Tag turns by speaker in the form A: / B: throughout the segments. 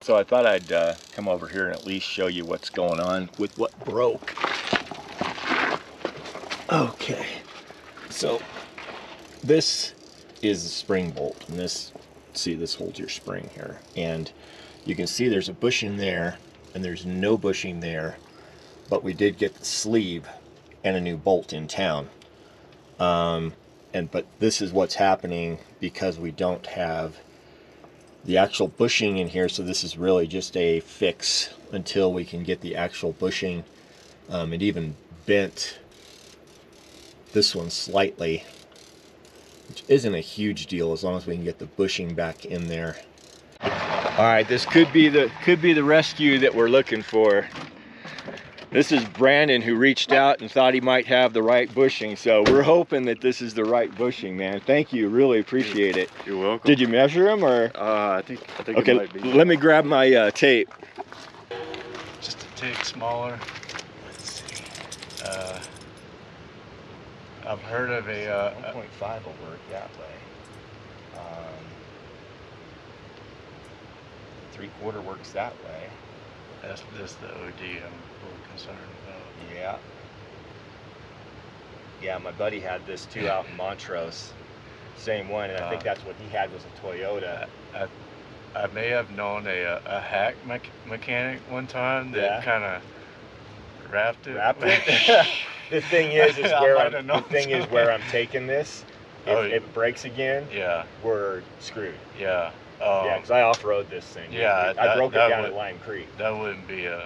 A: So I thought I'd come over here and at least show you what's going on with what broke. Okay, so this is the spring bolt, and this holds your spring here, and you can see there's a bushing there and there's no bushing there, but we did get the sleeve and a new bolt in town. But this is what's happening because we don't have the actual bushing in here, so this is really just a fix until we can get the actual bushing. It even bent this one slightly, which isn't a huge deal as long as we can get the bushing back in there. All right, this could be the rescue that we're looking for. This is Brandon, who reached out and thought he might have the right bushing, so we're hoping that this is the right bushing, man. Thank you, really appreciate it.
B: You're welcome.
A: Did you measure them, or?
B: I think
A: Okay,
B: it might be.
A: Let me grab my tape.
B: Just a tick smaller. Let's see. I've heard of a
A: 1.5 will work that way. 3/4 works that way.
B: that's just the OD I'm a little concerned about.
A: Yeah. Yeah, my buddy had this too out in Montrose. Same one, and I think that's what he had was a Toyota.
B: I may have known a hack mechanic one time that kind of wrapped it.
A: The thing is where I'm taking this. If it breaks again, we're screwed.
B: Yeah.
A: Yeah, because I off-road this thing.
B: Yeah,
A: I broke it down at Lime Creek.
B: That wouldn't be a.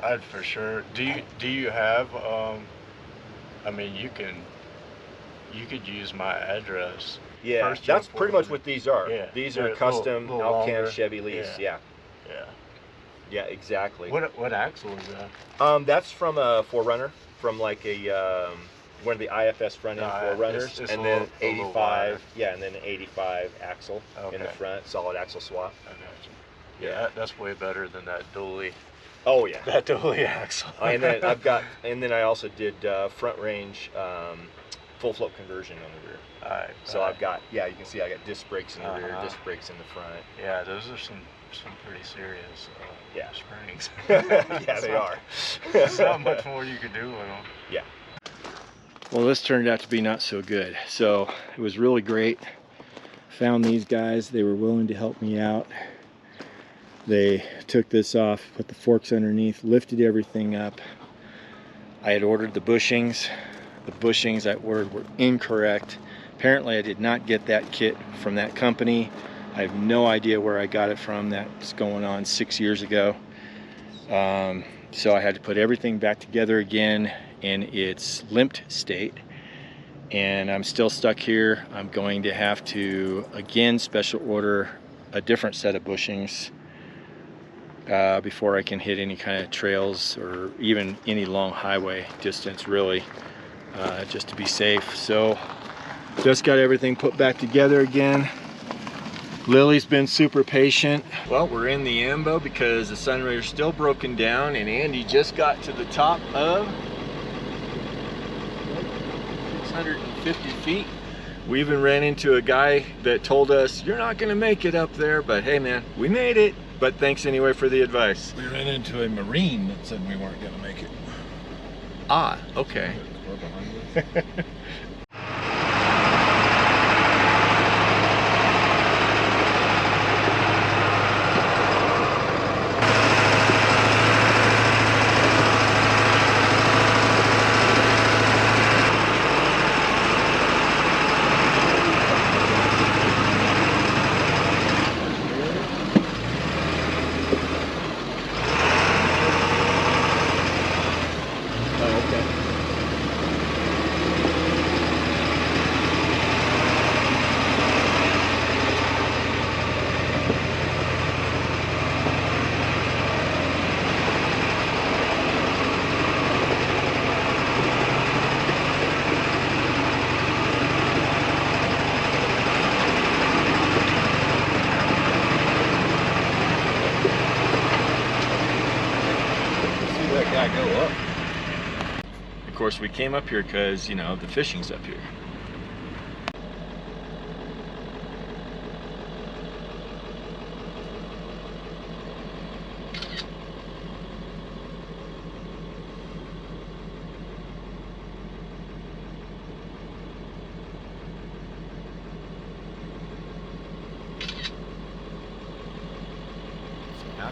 B: I'd for sure. Do you have? I mean, you could use my address.
A: Yeah, that's pretty much what these are.
B: Yeah,
A: these are custom Alcan Chevy Lease.
B: Yeah.
A: Yeah, exactly.
B: What axle is that?
A: That's from a 4Runner, from like a one of the IFS front end 4Runners, and then 85. Yeah, and then an 85 axle in the front, solid axle swap.
B: I got you. Yeah, that's way better than that dually.
A: Oh yeah,
B: that dually axle.
A: and then I also did front range full float conversion on the rear.
B: Alright.
A: So I've got, you can see I got disc brakes in the rear, disc brakes in the front.
B: Yeah, those are some pretty serious springs.
A: Yeah, they are.
B: There's not much more you can do with them.
A: Yeah.
C: Well, this turned out to be not so good. So it was really great. Found these guys. They were willing to help me out. They took this off, put the forks underneath, lifted everything up. I had ordered the bushings. The bushings I ordered were incorrect. Apparently I did not get that kit from that company. I have no idea where I got it from. That's going on 6 years ago. So I had to put everything back together again in its limped state, and I'm still stuck here. I'm going to have to again special order a different set of bushings before I can hit any kind of trails or even any long highway distance, really, just to be safe. So just got everything put back together again. Lily's been super patient. Well, we're in the ambo because the Sunroamer's still broken down, and Andy just got to the top of 650 feet. We even ran into a guy that told us, you're not gonna make it up there, but hey man, we made it. But thanks anyway for the advice.
D: We ran into a Marine that said we weren't gonna make it.
C: Ah, okay.
D: We're behind us.
C: Of course, we came up here because, you know, the fishing's up here.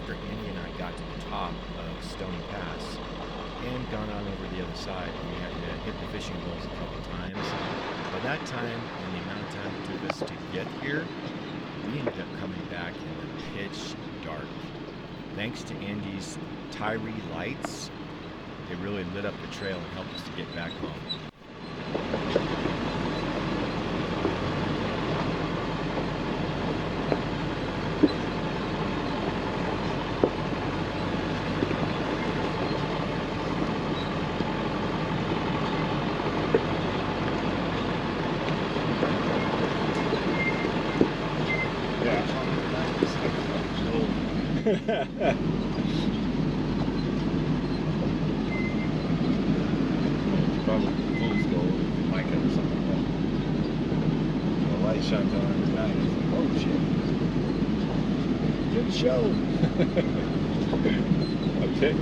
C: after Andy and I got to the top of Stony Pass and gone on over the other side, we had to hit the fishing holes a couple times. By that time, and the amount of time it took us to get here, we ended up coming back in the pitch dark. Thanks to Andy's Tyree lights, they really lit up the trail and helped us to get back home.
D: Probably fool's gold, mica or something like that. The light shines on his back. He's like, oh shit. Good show. A pick.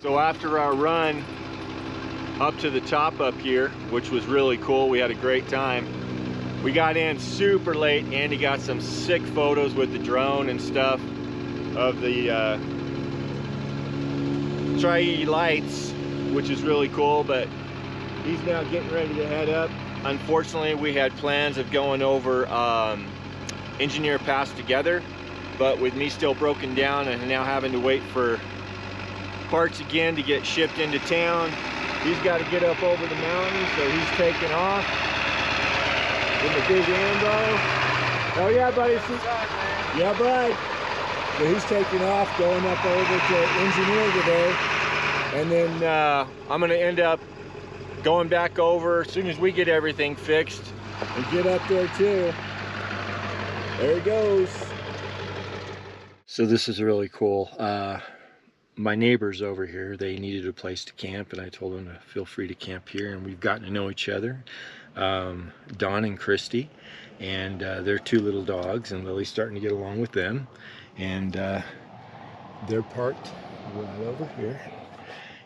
C: So after our run up to the top up here, which was really cool, we had a great time. We got in super late. Andy got some sick photos with the drone and stuff of the Tyree lights, which is really cool, but he's now getting ready to head up. Unfortunately, we had plans of going over Engineer Pass together, but with me still broken down and now having to wait for parts again to get shipped into town, he's got to get up over the mountain, so he's taking off in the big Ambo. Oh yeah, buddy. Yeah, bud. So he's taking off, going up over to Engineer today, and then I'm gonna end up going back over as soon as we get everything fixed and get up there too. There he goes. So this is really cool. My neighbors over here, they needed a place to camp, and I told them to feel free to camp here, and we've gotten to know each other. Don and Christy, and their two little dogs, and Lily's starting to get along with them, and they're parked right over here,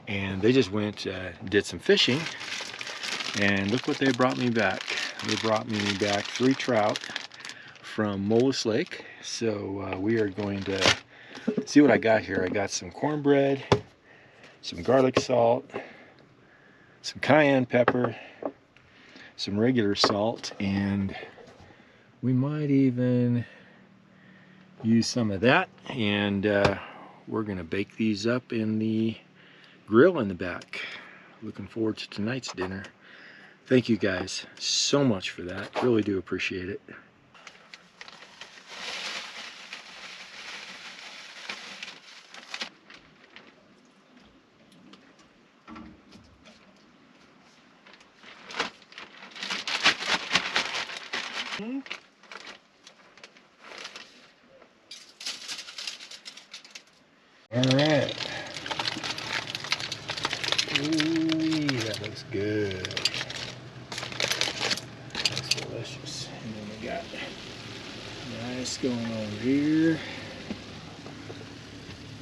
C: and they just went did some fishing, and look what they brought me back. They brought me back 3 trout from Molus Lake. So we are going to see what I got here. I got some cornbread, some garlic salt, some cayenne pepper, some regular salt, and we might even use some of that, and we're gonna bake these up in the grill in the back. Looking forward to tonight's dinner. Thank you guys so much for that. Really do appreciate it. All right. Ooh, that looks good. That's delicious. And then we got nice going over here.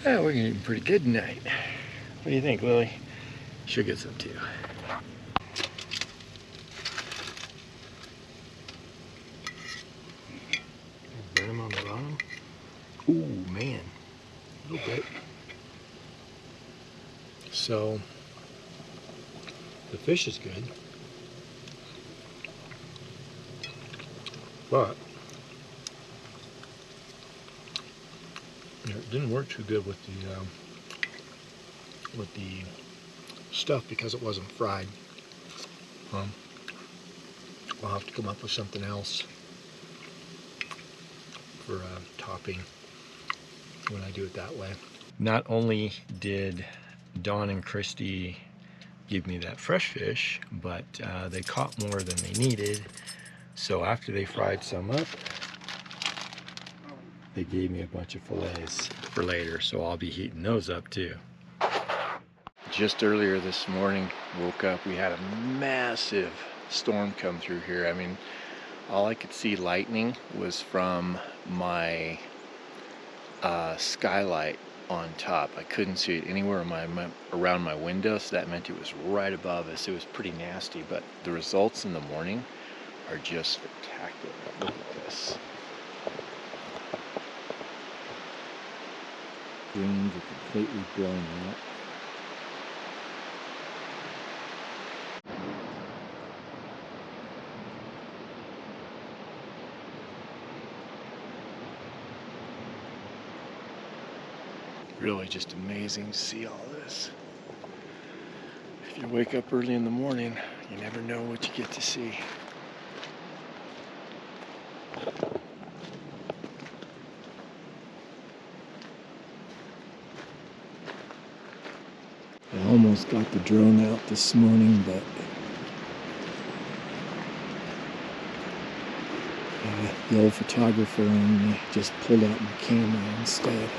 C: Oh, we're getting pretty good tonight. What do you think, Lily? She'll get some too. Burn them on the bottom. Ooh, man. A little bit. So the fish is good, but it didn't work too good with the stuff because it wasn't fried. I'll have to come up with something else for topping when I do it that way. Not only did Don and Christy give me that fresh fish, but they caught more than they needed. So after they fried some up, they gave me a bunch of fillets for later. So I'll be heating those up too. Just earlier this morning, woke up, we had a massive storm come through here. I mean, all I could see lightning was from my skylight on top. I couldn't see it anywhere around my window, so that meant it was right above us. It was pretty nasty, but the results in the morning are just spectacular. Look at this. Greens are completely blown out. Really just amazing to see all this. If you wake up early in the morning, you never know what you get to see. I almost got the drone out this morning, but the old photographer in me just pulled out my camera instead.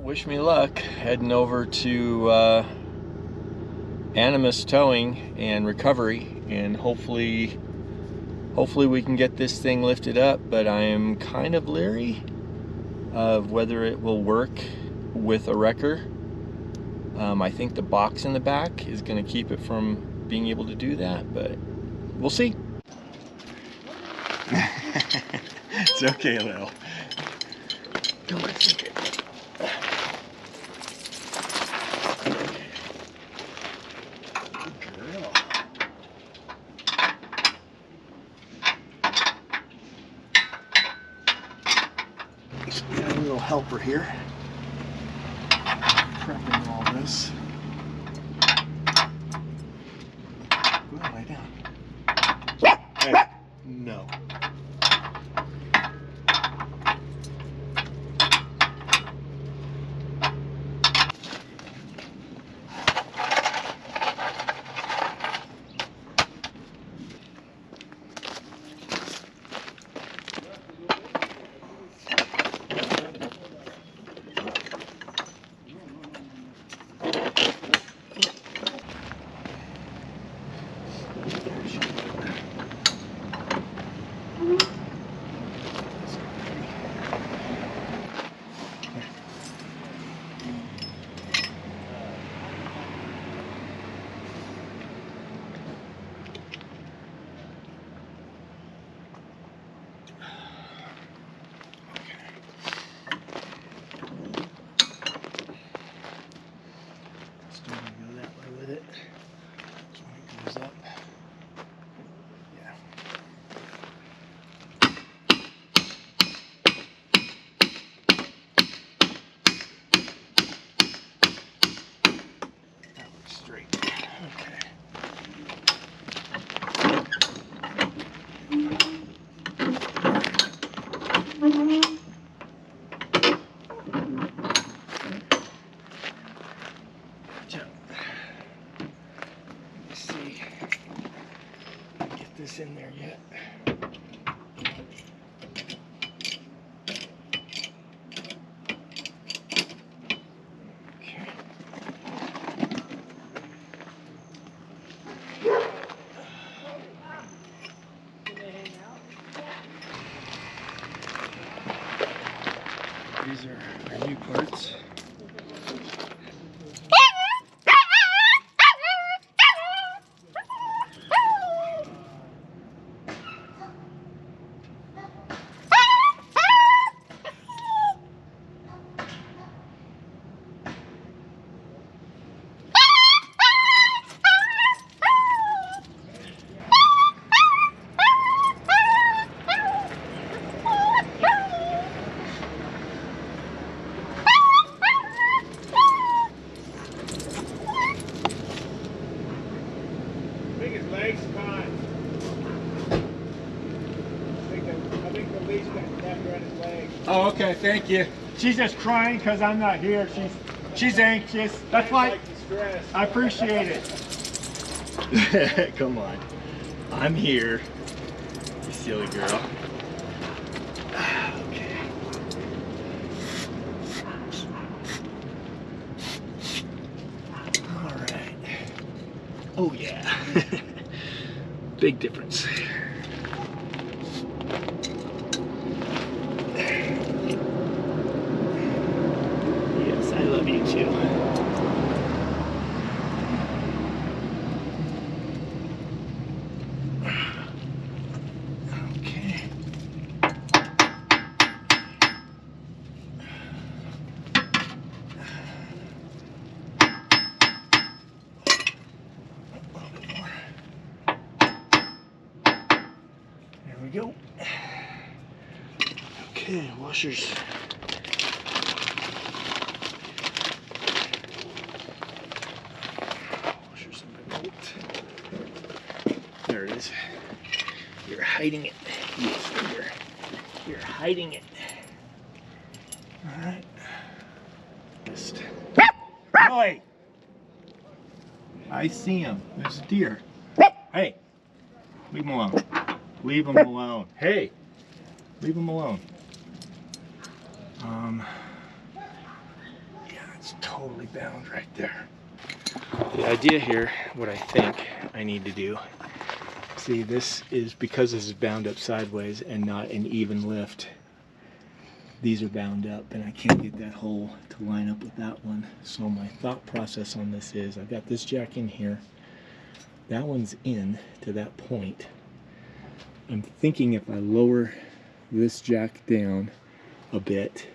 C: Wish me luck heading over to Animus Towing and Recovery, and hopefully we can get this thing lifted up, but I am kind of leery of whether it will work with a wrecker. I think the box in the back is going to keep it from being able to do that, but we'll see. It's okay, Lil. Don't think it. Got a little helper here, prepping all this. Go ahead, lay down. Hey, no. These are our new parts.
E: Oh, okay, thank you. She's just crying because I'm not here. She's anxious. That's why I appreciate it.
C: Come on. I'm here. You silly girl. Okay. All right. Oh yeah. Big difference. Yes, I love you too. Okay. There we go. Okay, washers. Washers in my boat. There it is. You're hiding it. Yes, you're hiding it. All right. Just.
E: Billy! I see him. There's a deer. Hey! Leave him alone. Leave him alone. Hey! Leave him alone. Yeah, it's totally bound right there.
C: The idea here, what I think I need to do, see, this is because this is bound up sideways and not an even lift. These are bound up and I can't get that hole to line up with that one. So my thought process on this is I've got this jack in here. That one's in to that point. I'm thinking if I lower this jack down a bit,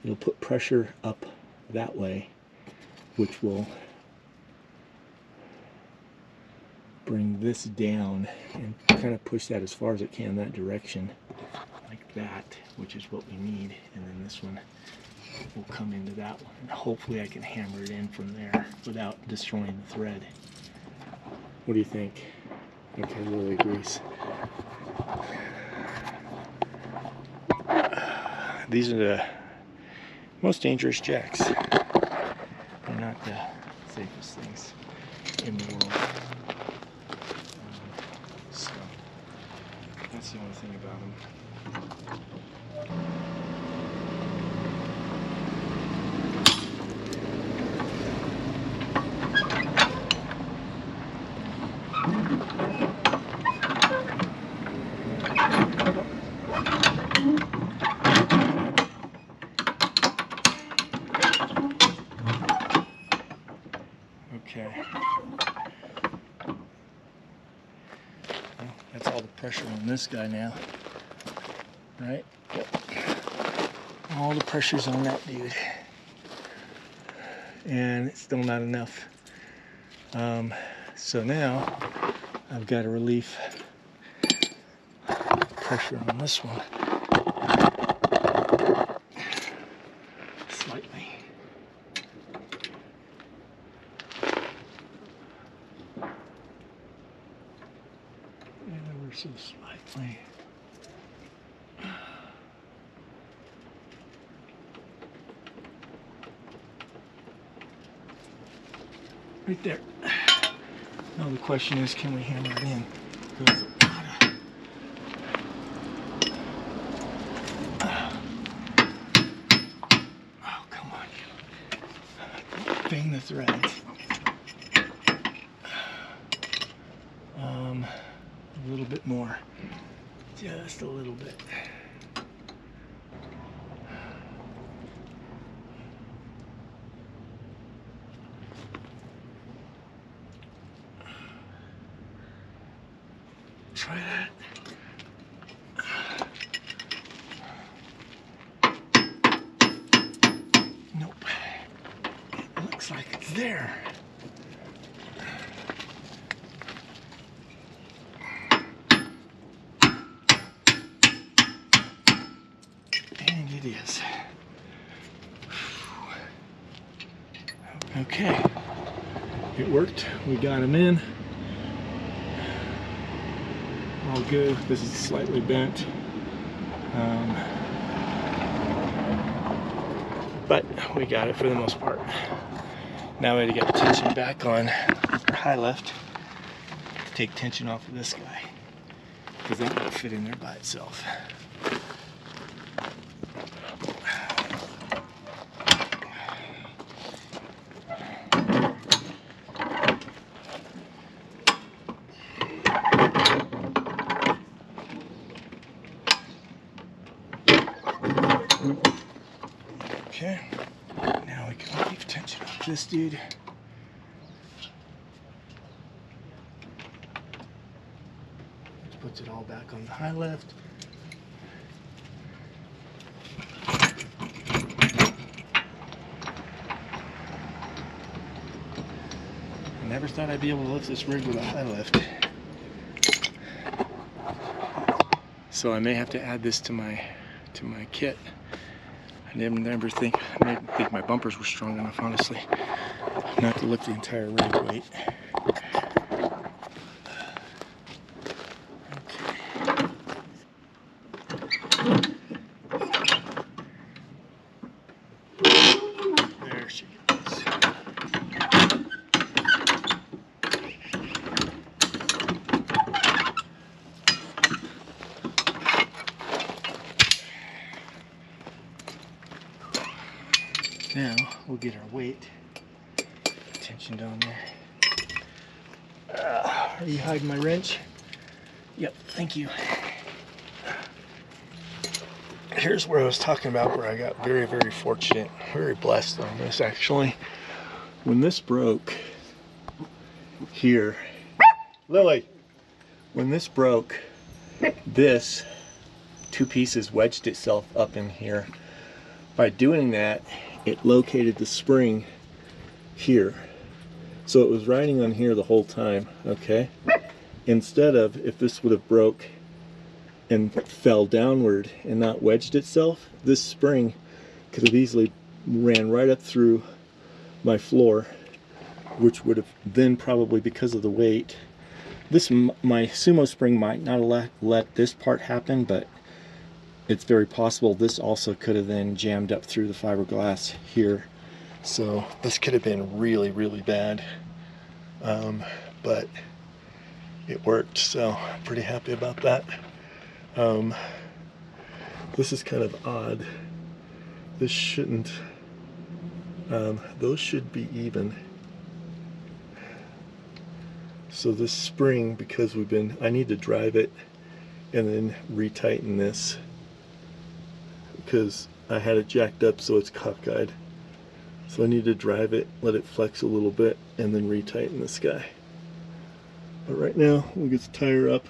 C: it'll put pressure up that way, which will bring this down and kind of push that as far as it can that direction, like that, which is what we need. And then this one will come into that one. And hopefully I can hammer it in from there without destroying the thread. What do you think? Okay, Lily agrees. These are the most dangerous jacks. They're not the safest things in the world. So that's the only thing about them. Okay. Well, that's all the pressure on this guy now. Right? Yep. All the pressure's on that dude. And it's still not enough. So now I've got to relieve pressure on this one slightly. Ever so slightly. Right there. Now the question is, can we hammer it in? There's a lot of... Oh, come on. Don't bang the threads. A little bit more. Just a little bit. there. And it is. Okay, it worked. We got him in. All good. This is slightly bent. But we got it for the most part. Now we had to get the tension back on our high lift. Take tension off of this guy, because that won't fit in there by itself. Okay, now we can leave tension off this dude. Which puts it all back on the high lift. I never thought I'd be able to lift this rig with a high lift. So I may have to add this to my kit. I didn't think my bumpers were strong enough, honestly, not to lift the entire rig weight. Okay. There she goes. Now we'll get our weight tension down there. Are you hiding my wrench? Yep, thank you. Here's where I was talking about where I got very, very fortunate, very blessed on this actually. When this broke here, Lily, when this broke, this two pieces wedged itself up in here. By doing that, it located the spring here. So it was riding on here the whole time, okay? Instead of, if this would have broke and fell downward and not wedged itself, this spring could have easily ran right up through my floor, which would have then probably, because of the weight, my sumo spring might not have let this part happen, but it's very possible this also could have then jammed up through the fiberglass here. So this could have been really, really bad. But it worked, so I'm pretty happy about that. This is kind of odd. This shouldn't, those should be even. So this spring, because I need to drive it and then retighten this, because I had it jacked up so it's cockeyed. So I need to drive it, let it flex a little bit, and then retighten this guy. But right now, we'll get the tire up,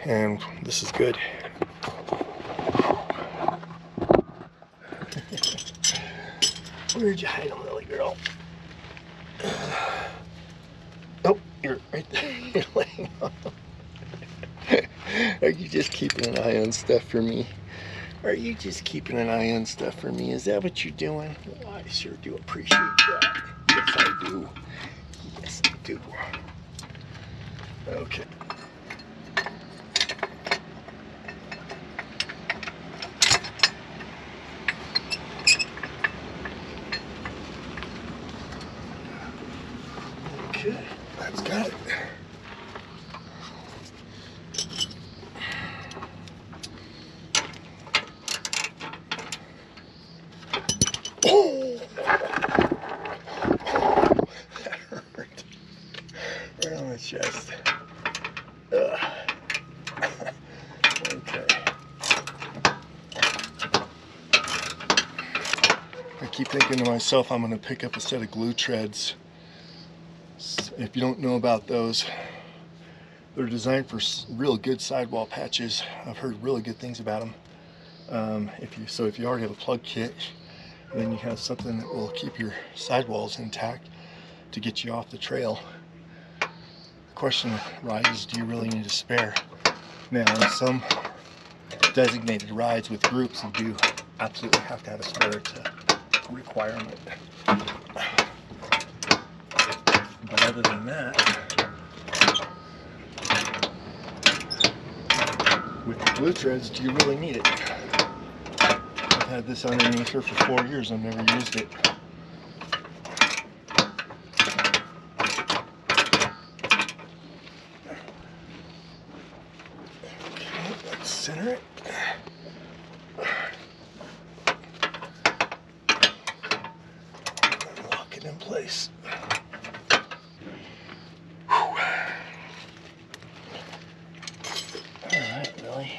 C: and this is good. Where'd you hide him, Lily girl? Oh, you're right there. You're laying on him. Are you just keeping an eye on stuff for me? Are you just keeping an eye on stuff for me? Is that what you're doing? Well, I sure do appreciate that. Yes, I do. Yes, I do. Okay. Okay, that's got it. Oh! That hurt. Right on the chest. Ugh. Okay. I keep thinking to myself, I'm going to pick up a set of glue treads. If you don't know about those, they're designed for real good sidewall patches. I've heard really good things about them. If you already have a plug kit,
A: And then you have something that will keep your sidewalls intact to get you off the trail. The question arises, do you really need a spare? Now, on some designated rides with groups, you do absolutely have to have a spare. It's a requirement. But other than that, with the glue threads, do you really need it? I've had this underneath here for 4 years. I've never used it. Okay, let's center it. And lock it in place. Alright, Billy.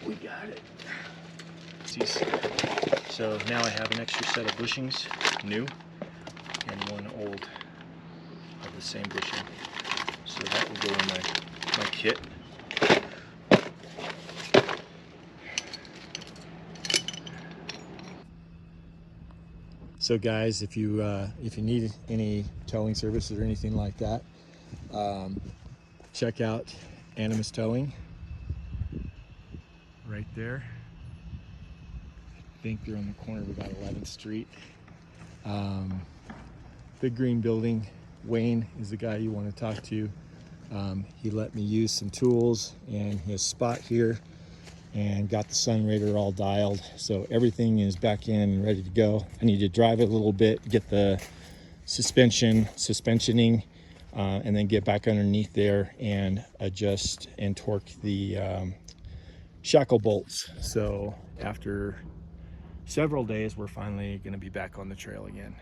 A: We got it. So now I have an extra set of bushings, new, and one old of the same bushing. So that will go in my kit.
C: So guys, if you need any towing services or anything like that, check out Animus Towing right there. I think they're on the corner of about 11th Street. Big green building. Wayne is the guy you want to talk to. He let me use some tools and his spot here and got the Sunroamer all dialed. So everything is back in and ready to go. I need to drive it a little bit, get the suspensioning, and then get back underneath there and adjust and torque the shackle bolts. So after several days, we're finally going to be back on the trail again.